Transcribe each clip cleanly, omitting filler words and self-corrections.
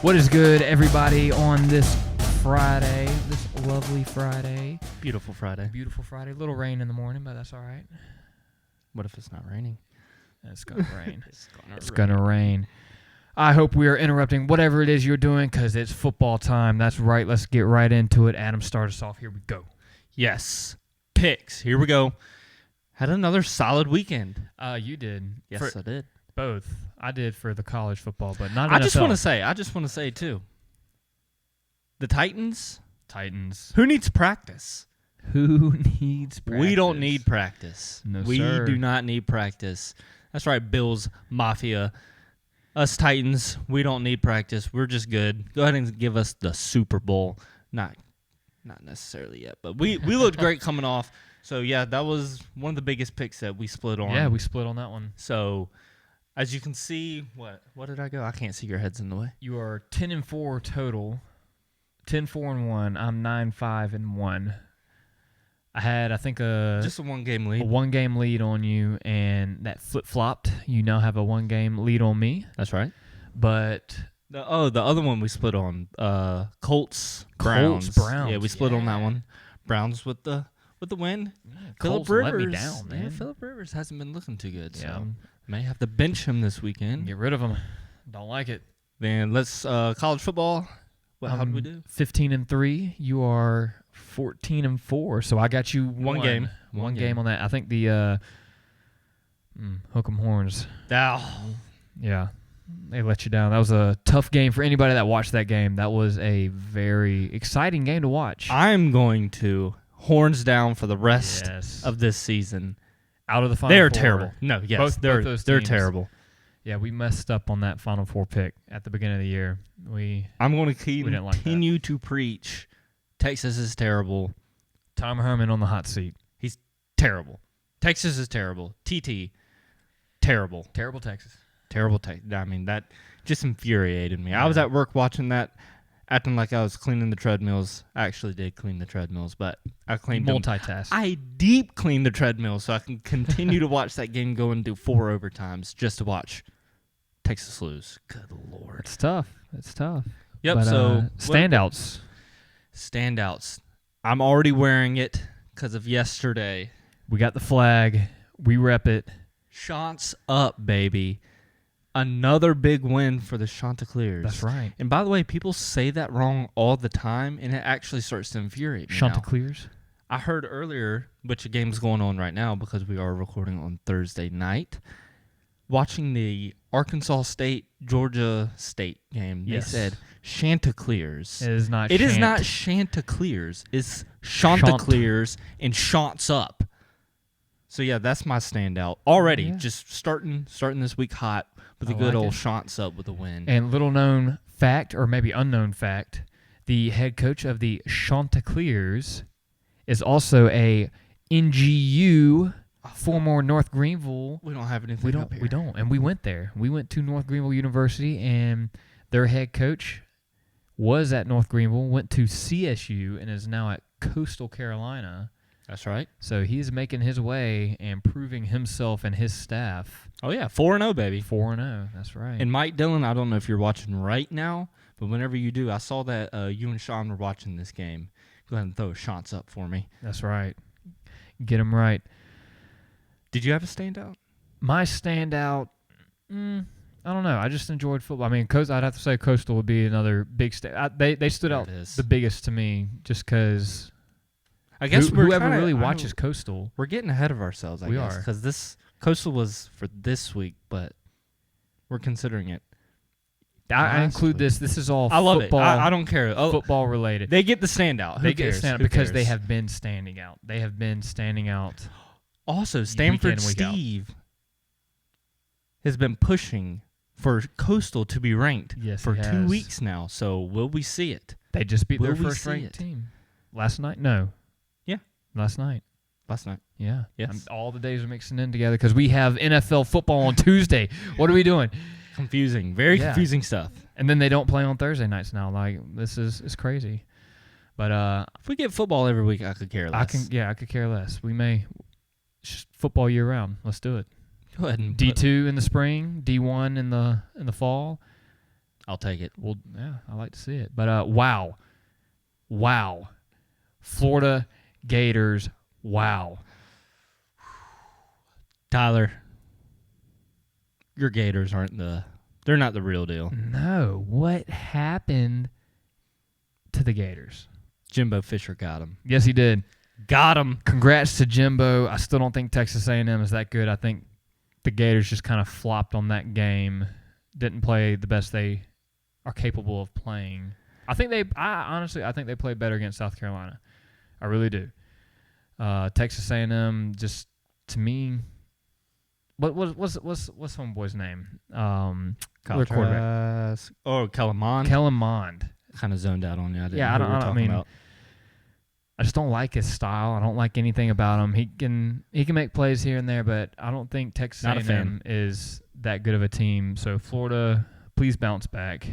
What is good, everybody, on this Friday, this lovely Friday? Beautiful Friday. Beautiful Friday. A little rain in the morning, but that's all right. What if it's not raining? It's going to rain. It's Going to rain. I hope we are interrupting whatever it is you're doing because it's football time. That's right. Let's get right into it. Adam, start us off. Here we go. Yes. Picks. Here we go. Had another solid weekend. You did. Yes, I did. Both. I did for the college football, but not NFL. I just want to say, too, the Titans. Who needs practice? Who needs practice? We don't need practice. No, we sir. do not need practice. That's right, Bills Mafia. Us Titans, we don't need practice. We're just good. Go ahead and give us the Super Bowl. Not necessarily yet, but we looked great coming off. So, yeah, that was one of the biggest picks that we split on. Yeah, we split on that one. So, as you can see, what did I go? I can't see your heads in the way. You are 10-4 total. 10-4-1. I'm 9-5-1. I had, I think, just a one-game lead. A one-game lead on you, and that flip-flopped. You now have a one-game lead on me. That's right. But the other one we split on, Colts, Browns. Yeah, we split on that one. Browns with the win. Yeah, Phillip Colts Rivers let me down, man. Yeah, Phillip Rivers hasn't been looking too good, Yeah. so may have to bench him this weekend. Get rid of him. Don't like it. Then let's college football. How did we do? 15-3. You are 14-4. So I got you One game. One game on that. I think the hook 'em horns. Yeah, they let you down. That was a tough game for anybody that watched that game. That was a very exciting game to watch. I'm going to horns down for the rest Yes. of this season. Out of the Final They're Four. terrible. No, yes, Both those they're teams. terrible. Yeah, we messed up on that Final Four pick at the beginning of the year. I'm going to didn't like that. continue to preach. Texas is terrible. Tom Herman on the hot seat. He's terrible. Texas is terrible. TT, terrible. Terrible Texas. Terrible. I mean, that just infuriated me. I was at work watching that, acting like I was cleaning the treadmills. I actually did clean the treadmills, but I cleaned them. Multitask. I deep cleaned the treadmill so I can continue to watch that game go into 4 overtimes just to watch Texas lose. Good Lord. It's tough. It's tough. Yep, But, so standouts. Standouts. I'm already wearing it because of yesterday. We got the flag. We rep it. Shots up, baby. Another big win for the Chanticleers. That's right. And by the way, people say that wrong all the time, and it actually starts to infuriate me now. Chanticleers. I heard earlier, which the game's going on right now because we are recording on Thursday night, watching the Arkansas State, Georgia State game. Yes. They said Chanticleers. It is not. It is not Chanticleers. It's Chanticleers and Shots Up. So, yeah, that's my standout. Already, just starting this week hot with a good old Shots Up with a win. And little known fact, or maybe unknown fact, the head coach of the Chanticleers is also a NGU, former North Greenville. We don't have anything up here. We don't. And we went there. We went to North Greenville University, and their head coach was at North Greenville, went to CSU, and is now at Coastal Carolina. That's right. So he's making his way and proving himself and his staff. Oh, yeah, 4-0, baby. 4-0, that's right. And Mike Dillon, I don't know if you're watching right now, but whenever you do, I saw that you and Sean were watching this game. Go ahead and throw shots up for me. That's right. Get him right. Did you have a standout? My standout, I don't know. I just enjoyed football. I mean, I'd have to say Coastal would be another big They stood out the biggest to me just because I guess whoever really watches Coastal. We're getting ahead of ourselves, I guess. Because this Coastal was for this week, but we're considering it. I include this. This is all I love football. it. I don't care. Football related. They get the standout. They get the standout because they have been standing out. They have been standing out. Also, Stanford Steve has been pushing for Coastal to be ranked for 2 weeks now. So will we see it? They just beat their first-ranked team last night. No. Yeah. Last night. Yeah. Yes. All the days are mixing in together because we have NFL football on Tuesday. What are we doing? Confusing. Very confusing stuff. And then they don't play on Thursday nights now. Like, this is crazy. But if we get football every week, I could care less. I could care less. We may football year round. Let's do it. Go ahead and D2 in the spring, D1 in the fall. I'll take it. Well, yeah, I like to see it. But wow, Florida Gators, wow. Tyler, your Gators they're not the real deal. No, what happened to the Gators? Jimbo Fisher got him. Yes, he did. Got him. Congrats to Jimbo. I still don't think Texas A&M is that good. I think the Gators just kind of flopped on that game. Didn't play the best they are capable of playing. I think they played better against South Carolina. I really do. Texas A&M just, to me, what's homeboy's name? Their quarterback. Kellen Mond. Kellen Mond. Kind of zoned out on you. I just don't like his style. I don't like anything about him. He can make plays here and there, but I don't think Texas A&M is that good of a team. So Florida, please bounce back.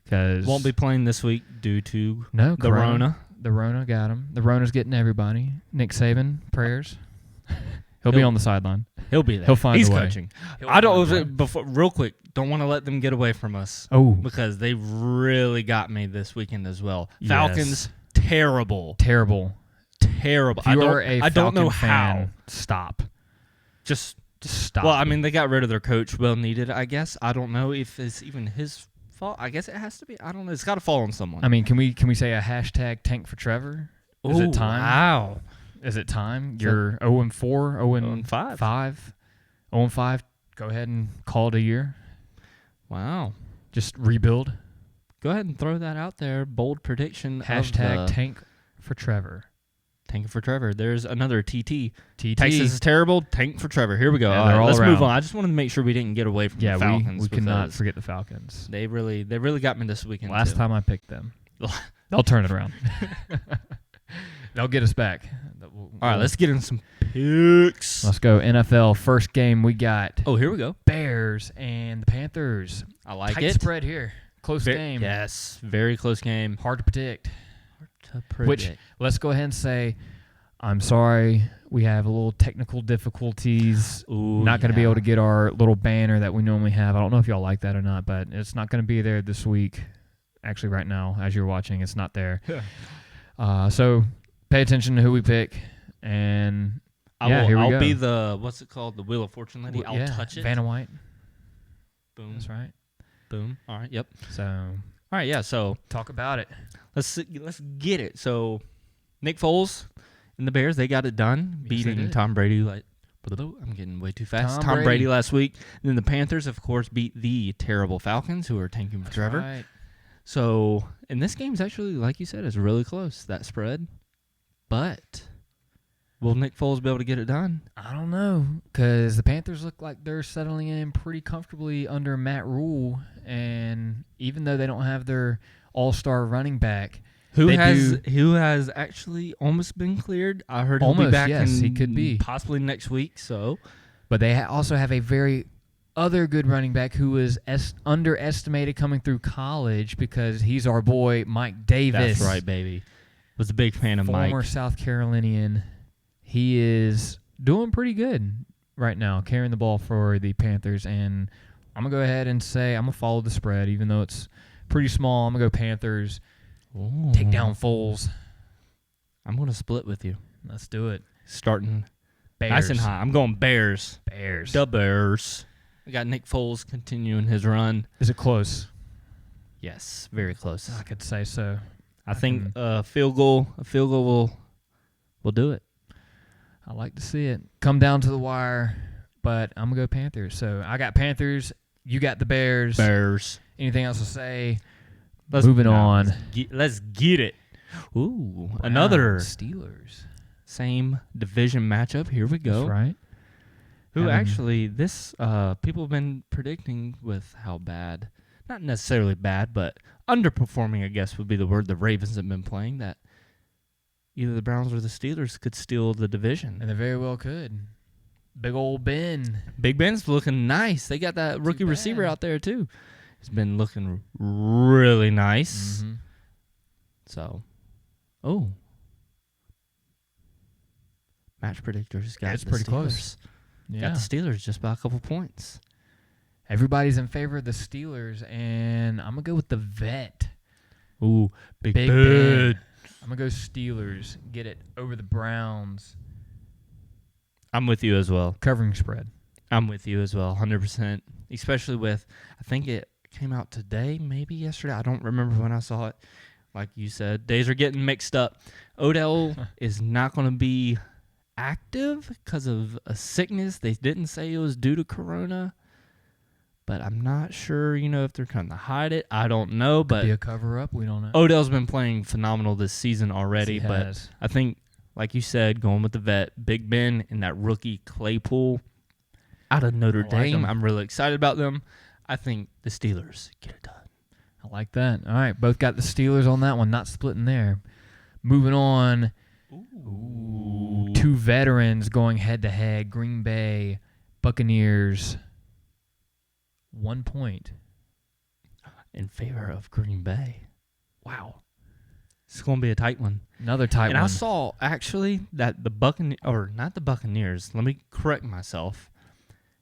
Cause won't be playing this week due to the Rona. The Rona got him. The Rona's getting everybody. Nick Saban, prayers. He'll be on the sideline. He'll be there. He'll find He's a way. coaching. I don't. Real quick, don't want to let them get away from us. Oh, because they really got me this weekend as well. Yes. Falcons, terrible. If you are a I don't know fan, how. Stop. Just stop. Well, I mean, they got rid of their coach. Well needed, I guess. I don't know if it's even his fault. I guess it has to be. I don't know. It's got to fall on someone. I mean, can we say a hashtag tank for Trevor? Is it time? Wow. Is it time? You're 0-4, 0-5. 0-5. Go ahead and call it a year. Wow. Just rebuild. Go ahead and throw that out there. Bold prediction. Hashtag tank for Trevor. Tank for Trevor. There's another TT. TT. Texas is terrible. Tank for Trevor. Here we go. Yeah, all right, let's around. move on. I just wanted to make sure we didn't get away from the Falcons. We cannot forget the Falcons. They really got me this weekend. Last time I picked them. They'll turn it around. They'll get us back. All right, let's get in some picks. Let's go. NFL first game we got. Oh, here we go. Bears and the Panthers. I like Tight it. Spread here. Close game. Yes, very close game. Hard to predict. Which, let's go ahead and say, I'm sorry, we have a little technical difficulties. Not going to be able to get our little banner that we normally have. I don't know if y'all like that or not, but it's not going to be there this week. Actually, right now, as you're watching, it's not there. So pay attention to who we pick, and here we go. I'll be the, what's it called, the Wheel of Fortune lady. I'll touch it. Vanna White. Boom. That's right. Boom. All right. Yep. So, all right. Yeah. So talk about it. Let's get it. So, Nick Foles and the Bears, they got it done, beating Tom Brady. I'm getting way too fast. Tom Brady last week. And then the Panthers, of course, beat the terrible Falcons, who are tanking for Trevor. Right. So, and this game's actually, like you said, is really close, that spread. But will Nick Foles be able to get it done? I don't know, because the Panthers look like they're settling in pretty comfortably under Matt Rule, and even though they don't have their all-star running back, who has actually almost been cleared. I heard he'll be back. Yes, he could be possibly next week. So, but they also have a very other good running back who was underestimated coming through college because he's our boy Mike Davis. That's right, baby. Was a big fan of Mike. Former South Carolinian. He is doing pretty good right now, carrying the ball for the Panthers. And I'm going to go ahead and say I'm going to follow the spread, even though it's pretty small. I'm going to go Panthers. Ooh. Take down Foles. I'm going to split with you. Let's do it. Starting Bears. Nice and high. I'm going Bears. Bears. The Bears. We got Nick Foles continuing his run. Is it close? Yes, very close. I could say so. I think a field goal will do it. I like to see it come down to the wire, but I'm gonna go Panthers. So I got Panthers. You got the Bears. Bears. Anything else to say? Moving on. Let's get it. Ooh, wow. Another Steelers. Same division matchup. Here we go. That's right. Who actually people have been predicting with how bad, not necessarily bad, but underperforming, I guess would be the word the Ravens have been playing, that either the Browns or the Steelers could steal the division. And they very well could. Big old Ben. Big Ben's looking nice. They got that rookie receiver out there, too. He's been looking really nice. Mm-hmm. So, match predictors got it's the pretty Steelers. close. Yeah. Got the Steelers just by a couple points. Everybody's in favor of the Steelers, and I'm going to go with the vet. Ooh, Big Ben. Ben. I'm going to go Steelers. Get it over the Browns. I'm with you as well. Covering spread. I'm with you as well, 100%. Especially with, I think it came out today, maybe yesterday. I don't remember when I saw it. Like you said, days are getting mixed up. Odell is not going to be active because of a sickness. They didn't say it was due to corona, but I'm not sure, if they're trying to hide it. I don't know, but Could be a cover-up. We don't know. Odell's been playing phenomenal this season already, Yes, he but has. I think, like you said, going with the vet, Big Ben and that rookie Claypool out of Notre like Dame. him. I'm really excited about them. I think the Steelers get it done. I like that. All right, both got the Steelers on that one. Not splitting there. Moving on. Ooh. Two veterans going head-to-head. Green Bay Buccaneers. 1 point. In favor of Green Bay. Wow. It's going to be a tight one. Another tight And one. I saw, actually, that the Buccaneers, or not the Buccaneers, let me correct myself.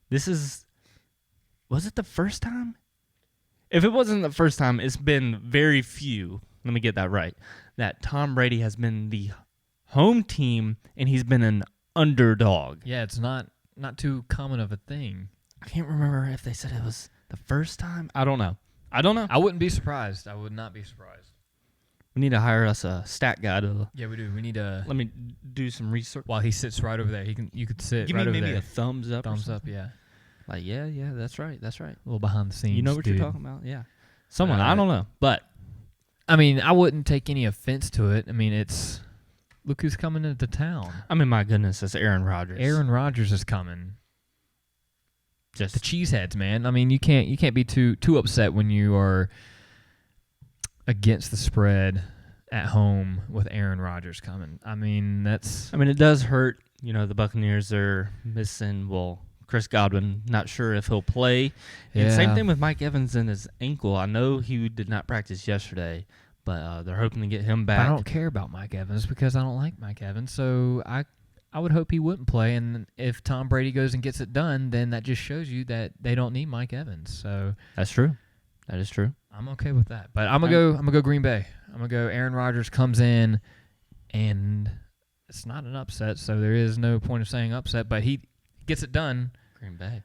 Was it the first time? If it wasn't the first time, it's been very few, let me get that right, that Tom Brady has been the home team and he's been an underdog. Yeah, it's not too common of a thing. I can't remember if they said it was the first time. I don't know. I wouldn't be surprised. I would not be surprised. We need to hire us a stat guy to Yeah, we do. We need to. let me do some research. While he sits right over there, you could sit Give right me over maybe there. a thumbs up. or Thumbs up, something. yeah. Like, yeah, that's right. That's right. A little behind the scenes. You know what dude. you're talking about? Yeah. Someone, I don't know. But I mean, I wouldn't take any offense to it. I mean, look who's coming into town. I mean, my goodness, it's Aaron Rodgers. Aaron Rodgers is coming. Just The cheeseheads, man. I mean, you can't be too upset when you are against the spread at home with Aaron Rodgers coming. I mean, it does hurt. The Buccaneers are missing, Chris Godwin, not sure if he'll play. And same Yeah. thing with Mike Evans and his ankle. I know he did not practice yesterday, but they're hoping to get him But back. I don't care about Mike Evans because I don't like Mike Evans. So I would hope he wouldn't play. And if Tom Brady goes and gets it done, then that just shows you that they don't need Mike Evans. So That's true. That is true. I'm okay with that. But I'm gonna go Green Bay. I'm gonna go Aaron Rodgers comes in, and it's not an upset, so there is no point of saying upset. But he gets it done. Green Bay.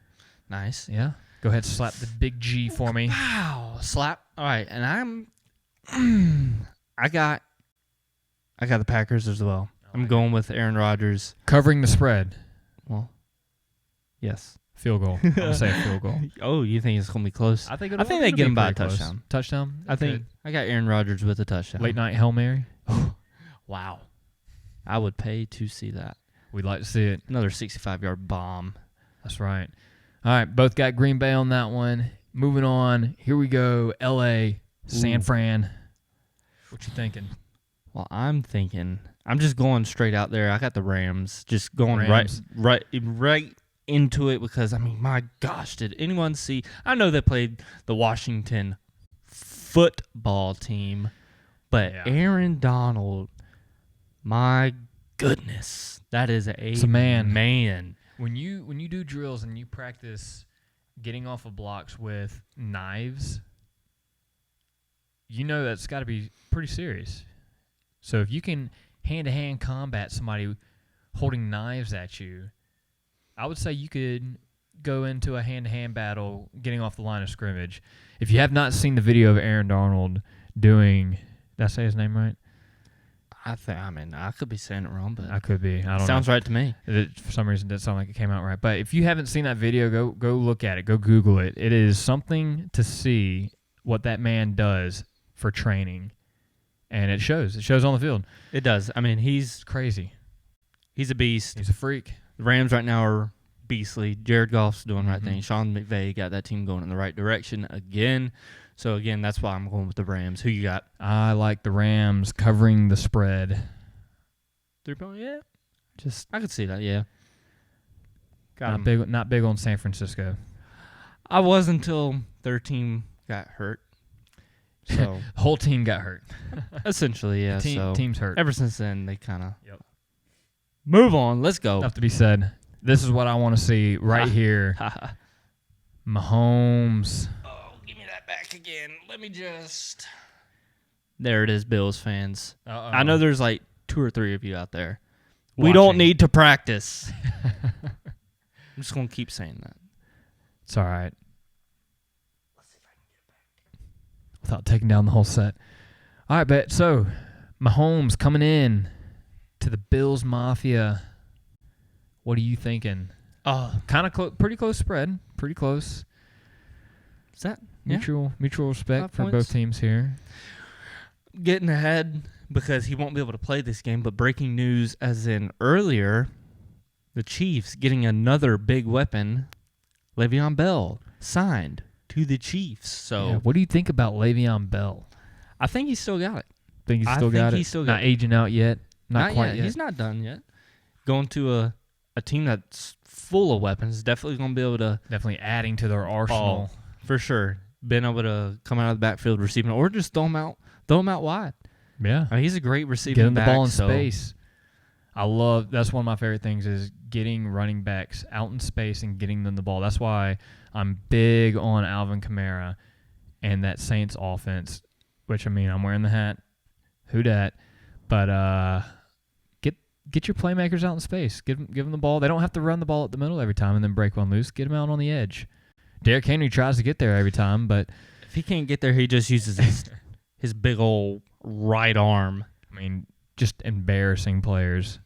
Nice. Yeah. Go ahead, slap the big G for me. Wow. Slap. All right. And I got the Packers as well. I'm going with Aaron Rodgers. Covering the spread. Well, yes. Field goal. I'm gonna say a field goal. Oh, you think it's going to be close? I think they get him by a touchdown. Touchdown. I think I got Aaron Rodgers with a touchdown. Late night Hail Mary. Wow. I would pay to see that. We'd like to see it. Another 65-yard bomb. That's right. All right, both got Green Bay on that one. Moving on. Here we go. L.A. San Ooh. Fran. What you thinking? Well, I'm just going straight out there. I got the Rams. Just going Rams. right into it because, my gosh, did anyone see? I know they played the Washington football team, but Yeah. Aaron Donald, my goodness, that is It's a man. man. When you do drills and you practice getting off of blocks with knives, you know that's got to be pretty serious. So if you can hand-to-hand combat somebody holding knives at you, I would say you could go into a hand-to-hand battle getting off the line of scrimmage. If you have not seen the video of Aaron Donald doing, did I say his name right? I could be saying it wrong, but I could be. I don't know. sounds right to me. For some reason, it didn't sound like it came out right. But if you haven't seen that video, go look at it. Go Google it. It is something to see what that man does for training. And it shows. It shows on the field. It does. He's It's crazy. a beast. He's a freak. The Rams right now are beastly. Jared Goff's doing the right Mhm. thing. Sean McVay got that team going in the right direction again. So, again, that's why I'm going with the Rams. Who you got? I like the Rams covering the spread. 3-point? Yeah. I could see that, yeah. Got Not 'em. not big on San Francisco. I was until their team got hurt. So, The whole team got hurt. essentially, yeah. Team's hurt. Ever since then, they kind of Yep. move on. Let's go. Enough to be said. This is what I want to see right here. Mahomes. Oh, give me that back again. Let me just. There it is, Bills fans. Uh-oh. I know there's like 2 or 3 of you out there. We don't need to practice. I'm just going to keep saying that. It's all right. Let's see if I can get it back. Without taking down the whole set. All right, bet. So, Mahomes coming in to the Bills Mafia. What are you thinking? Kind of pretty close spread. Pretty close. Is that mutual respect 5 for points? both teams here? Getting ahead because he won't be able to play this game, but breaking news as in earlier, the Chiefs getting another big weapon, Le'Veon Bell, signed to the Chiefs. So, yeah, what do you think about Le'Veon Bell? I think he's still got it. Think he's still got it? Not aging out yet? Not quite yet. He's not done yet. Going to a team that's full of weapons, definitely going to be able to... Definitely adding to their arsenal. For sure. Being able to come out of the backfield receiving, or just throw him out wide. Yeah. I mean, he's a great receiving Getting the back, ball in space. That's one of my favorite things is getting running backs out in space and getting them the ball. That's why I'm big on Alvin Kamara and that Saints offense, which, I mean, I'm wearing the hat. Who dat? But get your playmakers out in space. Give them the ball. They don't have to run the ball at the middle every time and then break one loose. Get them out on the edge. Derrick Henry tries to get there every time, but if he can't get there, he just uses his big old right arm. I mean, just embarrassing players.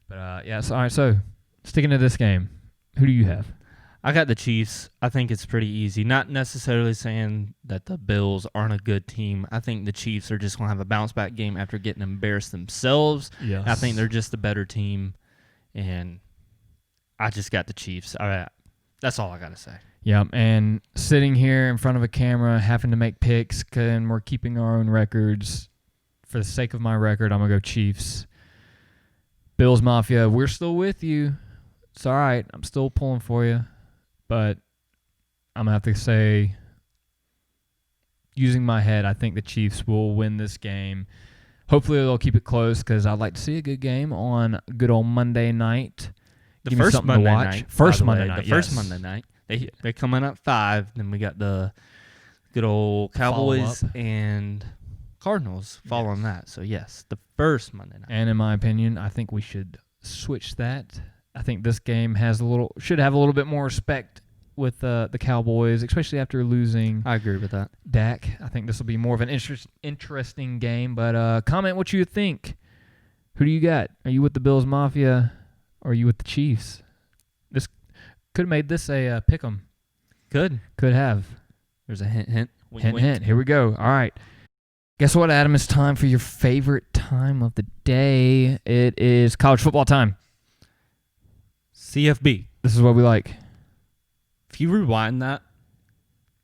But, all right, so sticking to this game, who do you have? I got the Chiefs. I think it's pretty easy. Not necessarily saying that the Bills aren't a good team. I think the Chiefs are just going to have a bounce-back game after getting embarrassed themselves. Yes. I think they're just a better team, and I just got the Chiefs. All right, that's all I got to say. Yeah, and sitting here in front of a camera, having to make picks, and we're keeping our own records. For the sake of my record, I'm going to go Chiefs. Bills Mafia, we're still with you. It's all right. I'm still pulling for you. But I'm going to have to say, using my head, I think the Chiefs will win this game. Hopefully they'll keep it close because I'd like to see a good game on good old Monday night. The first Monday night. First Monday night, The first Monday night. They're coming up 5. Then we got the good old Cowboys and Cardinals following that. So, yes, the first Monday night. And in my opinion, I think we should switch that. I think this game should have a little bit more respect with the Cowboys, especially after losing. I agree with that. Dak. I think this will be more of an interesting game. But comment what you think. Who do you got? Are you with the Bills Mafia or are you with the Chiefs? This could have made this a pick 'em. Could have. There's a hint. Wink, hint. Here we go. All right. Guess what, Adam? It's time for your favorite time of the day. It is college football time. CFB. This is what we like. If you rewind that,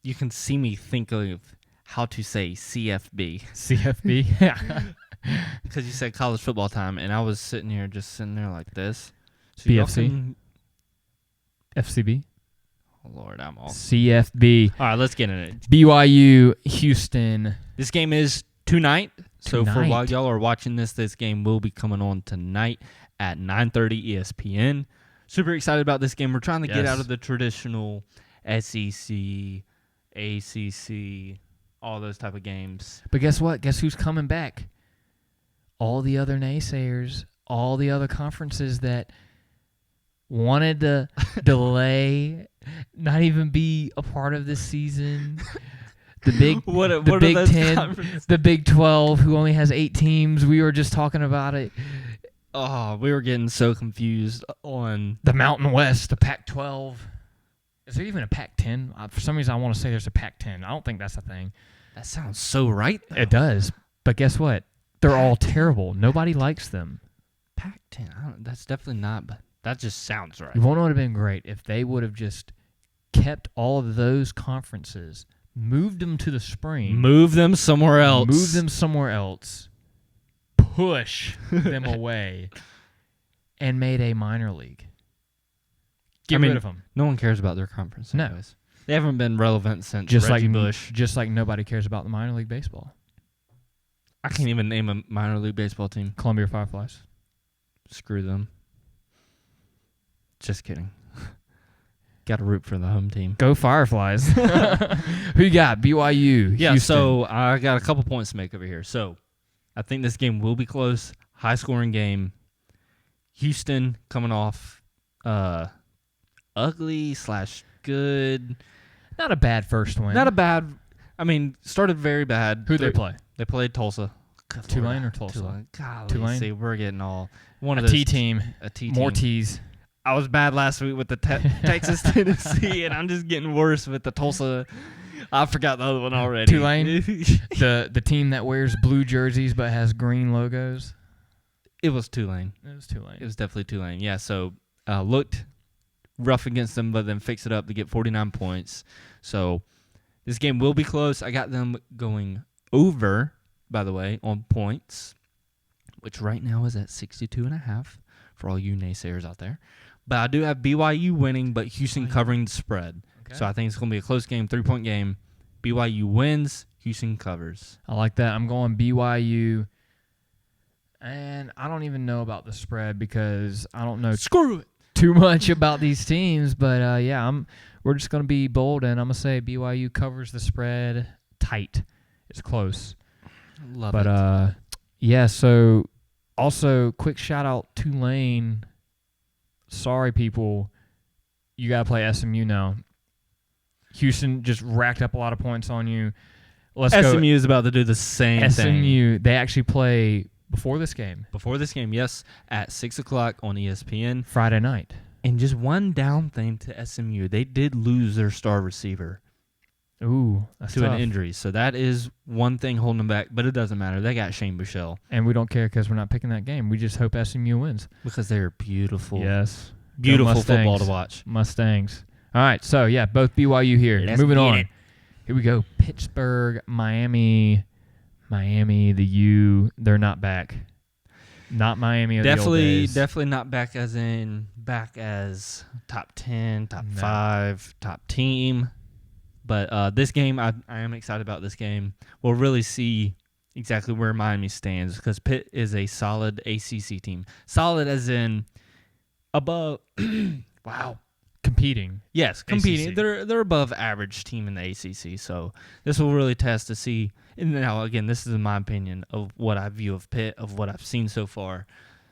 you can see me think of how to say CFB. CFB? Yeah. Because you said college football time, and I was sitting there like this. So BFC? FCB? Oh, Lord, I'm all... CFB. All right, let's get in it. BYU, Houston. This game is tonight. So for Tonight. while y'all are watching this game will be coming on tonight at 9:30 ESPN. Super excited about this game. We're trying to get out of the traditional SEC, ACC, all those type of games. But guess what? Guess who's coming back? All the other naysayers, all the other conferences that wanted to delay, not even be a part of this season. The Big Big 10, the Big 12, who only has 8 teams. We were just talking about it. Oh, we were getting so confused on the Mountain West, the Pac-12. Is there even a Pac-10? For some reason, I want to say there's a Pac-10. I don't think that's a thing. That sounds so right, though. It does. But guess what? They're all terrible. Nobody likes them. Pac-10, that's definitely not, but that just sounds right. You want to know what would have been great if they would have just kept all of those conferences, moved them to the spring. Move them somewhere else. Push them away, and made a minor league. Get rid of them. No one cares about their conference. No. Anyways. They haven't been relevant since Just Reggie like Bush. Just like nobody cares about the minor league baseball. I can't even name a minor league baseball team. Columbia Fireflies. Screw them. Just kidding. Got to root for the home team. Go Fireflies. Who you got? BYU. Yeah, Houston. so I got a couple points to make over here. So I think this game will be close. High-scoring game. Houston coming off ugly/good. Not a bad first win. Not a bad. I mean, started very bad. Who they play? They played Tulsa. Tulane or Tulsa? Tulane. Golly, Tulane? see, we're getting all one of A those T team. A T More team. T's. I was bad last week with the Texas Tennessee, and I'm just getting worse with the Tulsa. I forgot the other one already. Tulane. the team that wears blue jerseys but has green logos. It was Tulane. It was Tulane. It was definitely Tulane. Yeah, so looked rough against them, but then fixed it up to get 49 points. So this game will be close. I got them going over, by the way, on points, which right now is at 62.5 for all you naysayers out there. But I do have BYU winning, but Houston covering the spread. Okay. So I think it's going to be a close game, 3-point game. BYU wins, Houston covers. I like that. I'm going BYU. And I don't even know about the spread because I don't know too much about these teams. But, we're just going to be bold, and I'm going to say BYU covers the spread tight. It's close. Love it. So also quick shout-out Tulane. Sorry, people. You got to play SMU now. Houston just racked up a lot of points on you. Let's go. SMU is about to do the same thing. SMU, they actually play before this game. Before this game, yes, at 6 o'clock on ESPN. Friday night. And just one down thing to SMU. They did lose their star receiver Ooh, that's to tough. an injury. So that is one thing holding them back, but it doesn't matter. They got Shane Buechele. And we don't care because we're not picking that game. We just hope SMU wins. Because they're beautiful. Yes. Beautiful Go football Mustangs. to watch. Mustangs. All right, so, both BYU here. Let's Moving get on. it. Here we go. Pittsburgh, Miami. Miami, the U, they're not back. Not Miami of the old days. Definitely not back as top 10, top 5, top team. But this game, I am excited about this game. We'll really see exactly where Miami stands because Pitt is a solid ACC team. Solid as in above. Wow. Competing. Yes, competing. ACC. They're above average team in the ACC. So this will really test to see. And now, again, this is my opinion of what I view of Pitt, of what I've seen so far.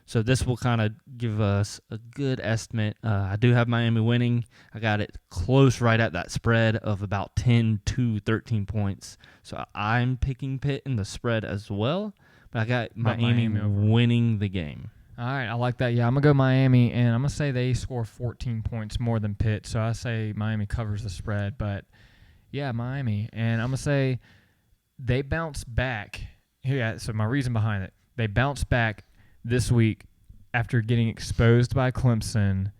So this will kind of give us a good estimate. I do have Miami winning. I got it close right at that spread of about 10 to 13 points. So I'm picking Pitt in the spread as well. But I got Miami winning the game. All right, I like that. Yeah, I'm going to go Miami, and I'm going to say they score 14 points more than Pitt. So I say Miami covers the spread. But, Miami. And I'm going to say they bounce back. So my reason behind it, they bounce back this week after getting exposed by Clemson.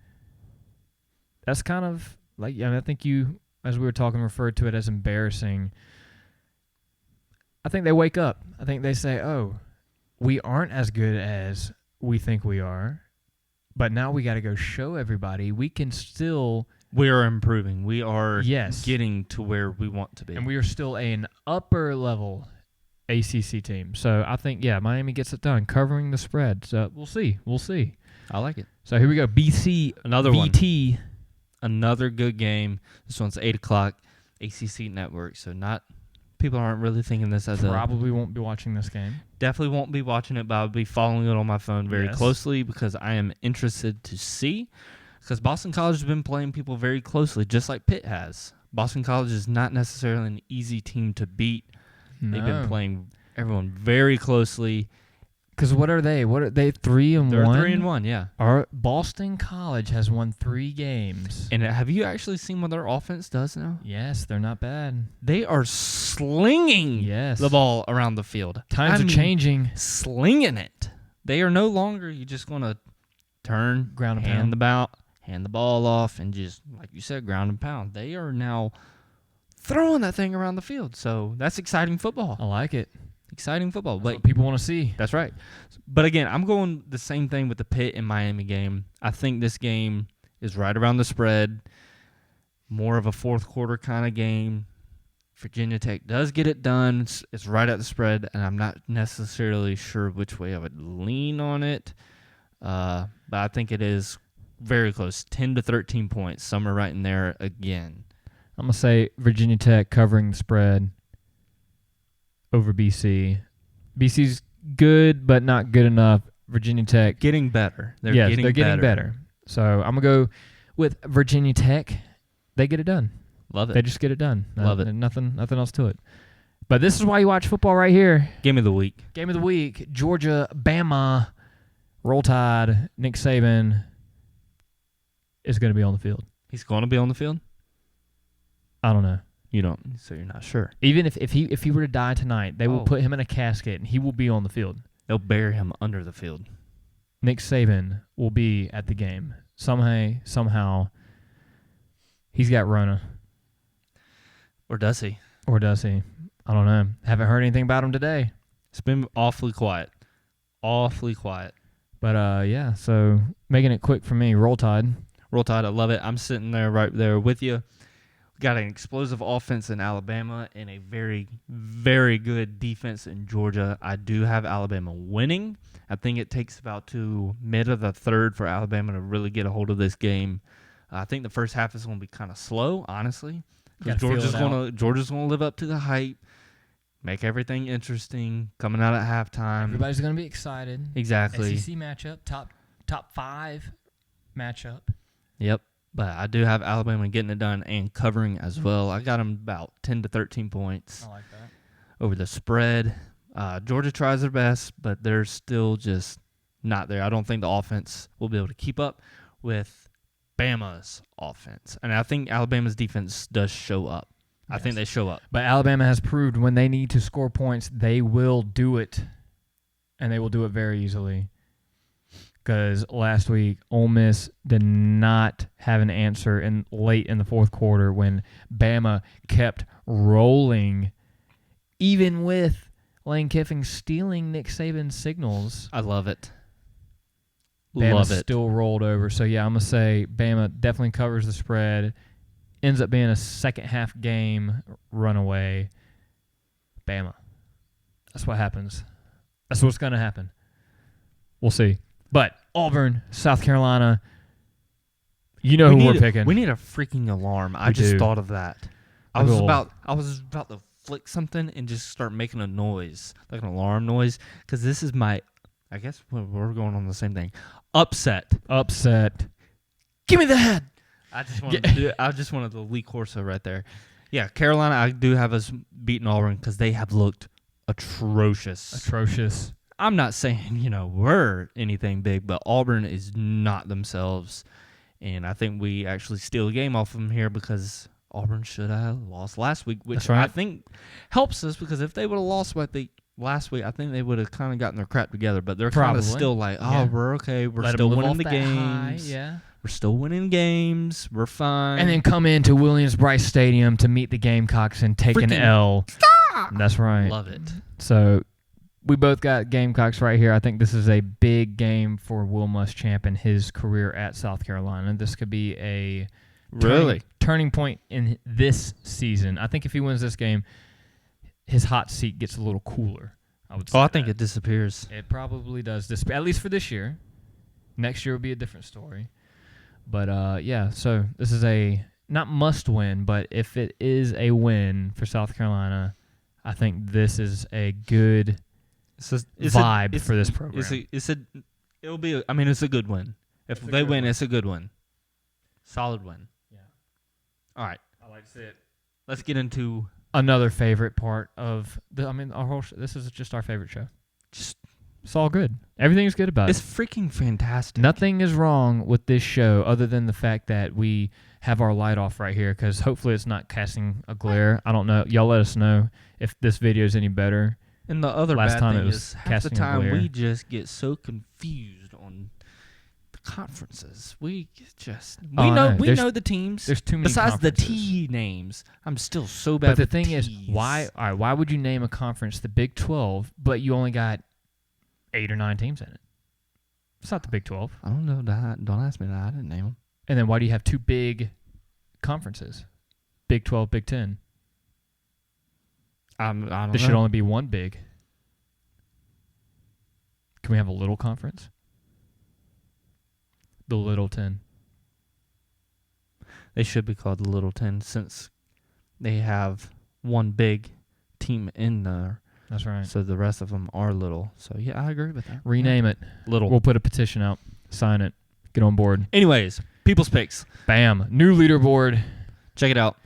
That's kind of like, I think you, as we were talking, referred to it as embarrassing. I think they wake up. I think they say, oh, we aren't as good as we think we are, but now we got to go show everybody we can still. We are improving. We are getting to where we want to be. And we are still an upper level ACC team. So I think, Miami gets it done, covering the spread. So we'll see. I like it. So here we go. BC, another VT. One. Another good game. This one's 8 o'clock, ACC Network. So people aren't really thinking this as Probably won't be watching this game. Definitely won't be watching it, but I'll be following it on my phone very closely because I am interested to see. Because Boston College has been playing people very closely, just like Pitt has. Boston College is not necessarily an easy team to beat. No. They've been playing everyone very closely. Because what are they? 3-1? They're 3-1, yeah. Our Boston College has won 3 games. And have you actually seen what their offense does now? Yes, they're not bad. They are slinging the ball around the field. Times are changing. Slinging it. They are no longer, you just going to turn, ground and pound. Hand the ball off, and just, like you said, ground and pound. They are now throwing that thing around the field. So that's exciting football. I like it. Exciting football. That's what people want to see. That's right. But again, I'm going the same thing with the Pitt and Miami game. I think this game is right around the spread. More of a fourth quarter kind of game. Virginia Tech does get it done. It's right at the spread, and I'm not necessarily sure which way I would lean on it. But I think it is very close, 10 to 13 points, somewhere right in there again. I'm going to say Virginia Tech covering the spread over BC. BC's good, but not good enough. Virginia Tech. Getting better. They're getting better. So I'm going to go with Virginia Tech. They get it done. Love it. They just get it done. Love it. Nothing else to it. But this is why you watch football right here. Game of the week. Game of the week. Georgia, Bama, Roll Tide, Nick Saban is going to be on the field. He's going to be on the field? I don't know. You don't, so you're not sure. Even if he were to die tonight, they will put him in a casket and he will be on the field. They'll bury him under the field. Nick Saban will be at the game. Somehow, he's got Rona. Or does he? I don't know. Haven't heard anything about him today. It's been awfully quiet. But, yeah, so making it quick for me, Roll Tide. Roll Tide, I love it. I'm sitting there right there with you. Got an explosive offense in Alabama and a very, very good defense in Georgia. I do have Alabama winning. I think it takes about to mid of the third for Alabama to really get a hold of this game. I think the first half is going to be kind of slow, honestly. Because Georgia's going to live up to the hype, make everything interesting, coming out at halftime. Everybody's going to be excited. Exactly. SEC matchup, top 5 matchup. Yep. But I do have Alabama getting it done and covering as well. I got them about 10 to 13 points. I like that. Over the spread. Georgia tries their best, but they're still just not there. I don't think the offense will be able to keep up with Bama's offense. And I think Alabama's defense does show up. Yes. I think they show up. But Alabama has proved when they need to score points, they will do it. And they will do it very easily. Because last week, Ole Miss did not have an answer late in the fourth quarter when Bama kept rolling, even with Lane Kiffin stealing Nick Saban's signals. I love it. Bama still rolled over. So, yeah, I'm going to say Bama definitely covers the spread. Ends up being a second-half game runaway. Bama. That's what happens. That's what's going to happen. We'll see. But Auburn, South Carolina, you know who we're picking. We need a freaking alarm. I just thought of that. I was about to flick something and just start making a noise, like an alarm noise, because this is my, I guess we're going on the same thing. Upset. Give me the head. I just wanted the Lee Corso right there. Yeah, Carolina, I do have us beating Auburn because they have looked atrocious. I'm not saying, we're anything big, but Auburn is not themselves. And I think we actually steal a game off them here because Auburn should have lost last week, which I think helps us because if they would have lost last week, I think they would have kind of gotten their crap together. But they're kind of still like, we're okay. We're still winning the games. We're still winning games. We're fine. And then come into Williams-Brice Stadium to meet the Gamecocks and take an L. Stop! That's right. Love it. So we both got Gamecocks right here. I think this is a big game for Will Muschamp and his career at South Carolina. This could be a turning point in this season. I think if he wins this game, his hot seat gets a little cooler. I would say. I think it disappears. It probably does disappear, at least for this year. Next year will be a different story. But, yeah, so this is a not must win, but if it is a win for South Carolina, I think this is a good vibe for this program. It's a good win. If they win, it's a good win. Solid win. Yeah. All right. I like to see it. Let's get into another favorite part of our whole this is just our favorite show. It's all good. Everything's good about it. It's freaking fantastic. Nothing is wrong with this show other than the fact that we have our light off right here because hopefully it's not casting a glare. I don't know. Y'all let us know if this video is any better. And the other bad thing is half the time we just get so confused on the conferences. We know the teams. There's too many besides the T names. I'm still so bad. But the thing is, why would you name a conference the Big 12, but you only got 8 or 9 teams in it? It's not the Big 12. I don't know. Don't ask me that. I didn't name them. And then why do you have 2 big conferences? Big 12, Big 10. I don't know. There should only be one big. Can we have a little conference? The Little 10. They should be called the Little 10 since they have one big team in there. That's right. So the rest of them are little. So, yeah, I agree with that. Rename it. Little. We'll put a petition out. Sign it. Get on board. Anyways, people's picks. Bam. New leaderboard. Check it out.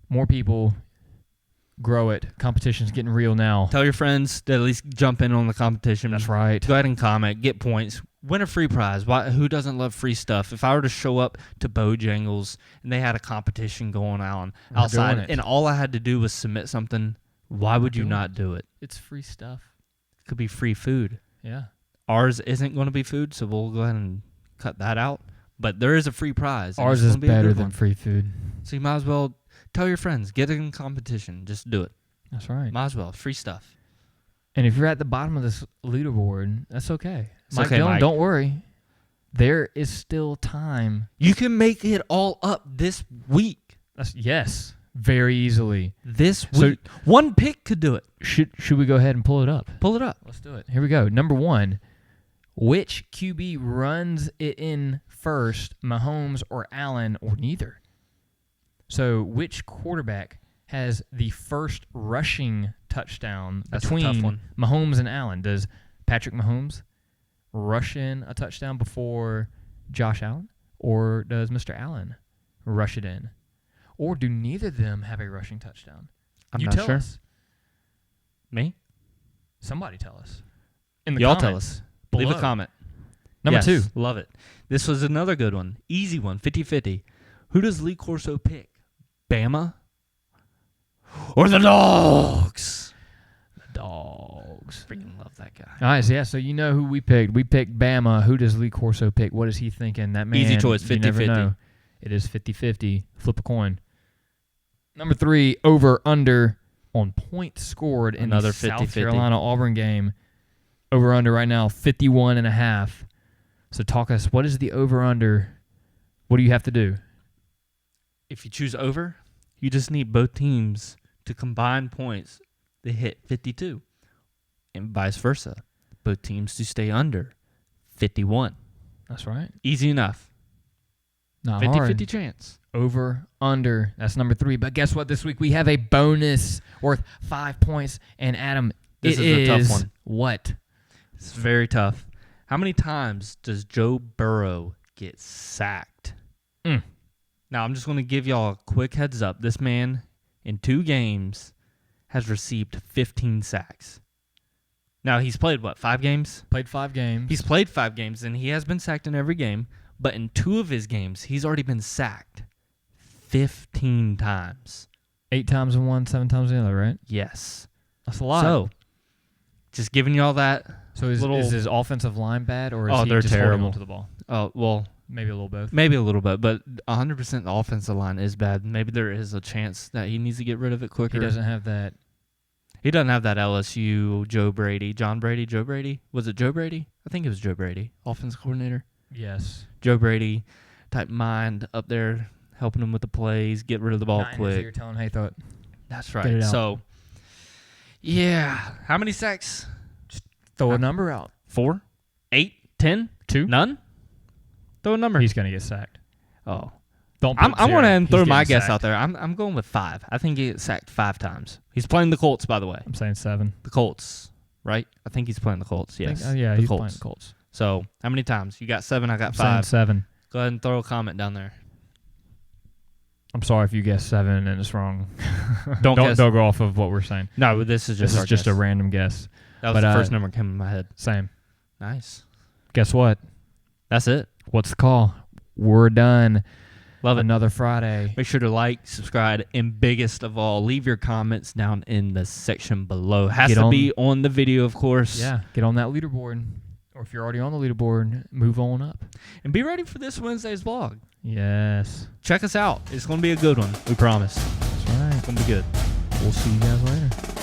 More people. Grow it. Competition's getting real now. Tell your friends to at least jump in on the competition. That's right. Go ahead and comment. Get points. Win a free prize. Who doesn't love free stuff? If I were to show up to Bojangles and they had a competition going on outside and all I had to do was submit something, why would you not do it? It's free stuff. It could be free food. Yeah. Ours isn't going to be food, so we'll go ahead and cut that out. But there is a free prize. Ours is better than free food. So you might as well tell your friends. Get in competition. Just do it. That's right. Might as well. Free stuff. And if you're at the bottom of this leaderboard, that's okay. Mike, Mike. Don't worry. There is still time. You can make it all up this week. Yes. Very easily. This week. So one pick could do it. Should we go ahead and pull it up? Pull it up. Let's do it. Here we go. Number 1. Which QB runs it in first, Mahomes or Allen or neither? So which quarterback has the first rushing touchdown between Mahomes and Allen? Does Patrick Mahomes rush in a touchdown before Josh Allen? Or does Mr. Allen rush it in? Or do neither of them have a rushing touchdown? I'm not sure. Us. Me? Somebody tell us. In the Y'all comments. tell us. Below. Leave a comment. Number 2. Love it. This was another good one. Easy one. 50-50. Who does Lee Corso pick? Bama or the Dogs? The Dogs. Freaking love that guy. All right, so you know who we picked. We picked Bama. Who does Lee Corso pick? What is he thinking? That man. Easy choice, 50-50. It is 50-50. Flip a coin. Number 3, over-under on points scored in Another the South 50-50. Carolina-Auburn game. Over-under right now, 51.5. So talk us, what is the over-under? What do you have to do? If you choose over, you just need both teams to combine points to hit 52. And vice versa. Both teams to stay under 51. That's right. Easy enough. Not 50-50 chance. Over, under. That's number 3. But guess what? This week we have a bonus worth 5 points. And Adam, this is a tough one. What? It's very tough. How many times does Joe Burrow get sacked? Now, I'm just going to give y'all a quick heads up. This man, in 2 games, has received 15 sacks. Now, he's played, 5 games? Played 5 games. He's played 5 games, and he has been sacked in every game. But in 2 of his games, he's already been sacked 15 times. 8 times in one, 7 times in the other, right? Yes. That's a lot. So, just giving y'all that. So is his offensive line bad, or is he they're just terrible. holding on to the ball? Oh, well. Maybe a little both. Maybe a little bit, but 100% the offensive line is bad. Maybe there is a chance that he needs to get rid of it quicker. He doesn't have that. He doesn't have that LSU Joe Brady. Was it Joe Brady? I think it was Joe Brady, offensive coordinator. Yes. Joe Brady type mind up there, helping him with the plays, get rid of the ball Not quick. You're telling, hey, throw it. That's right. So, yeah. How many sacks? Just throw a number out. 4? 8? 10? 2? None? Throw a number. He's going to get sacked. Oh. Don't. I'm going to throw my guess sacked. out there. I'm going with 5. I think he gets sacked 5 times. He's playing the Colts, by the way. I'm saying 7. The Colts, right? I think he's playing the Colts, yes. Yeah, he's playing the Colts. So, how many times? You got 7, I got I'm 5. saying 7. Go ahead and throw a comment down there. I'm sorry if you guessed 7 and it's wrong. Don't go off of what we're saying. No, this is just a random guess. That was the first number that came in my head. Same. Nice. Guess what? That's it. What's the call? We're done. Love it. Another Friday. Make sure to like, subscribe, and biggest of all, leave your comments down in the section below. Has to be on the video, of course. Yeah, get on that leaderboard. Or if you're already on the leaderboard, move on up. And be ready for this Wednesday's vlog. Yes. Check us out. It's going to be a good one. We promise. That's right. It's going to be good. We'll see you guys later.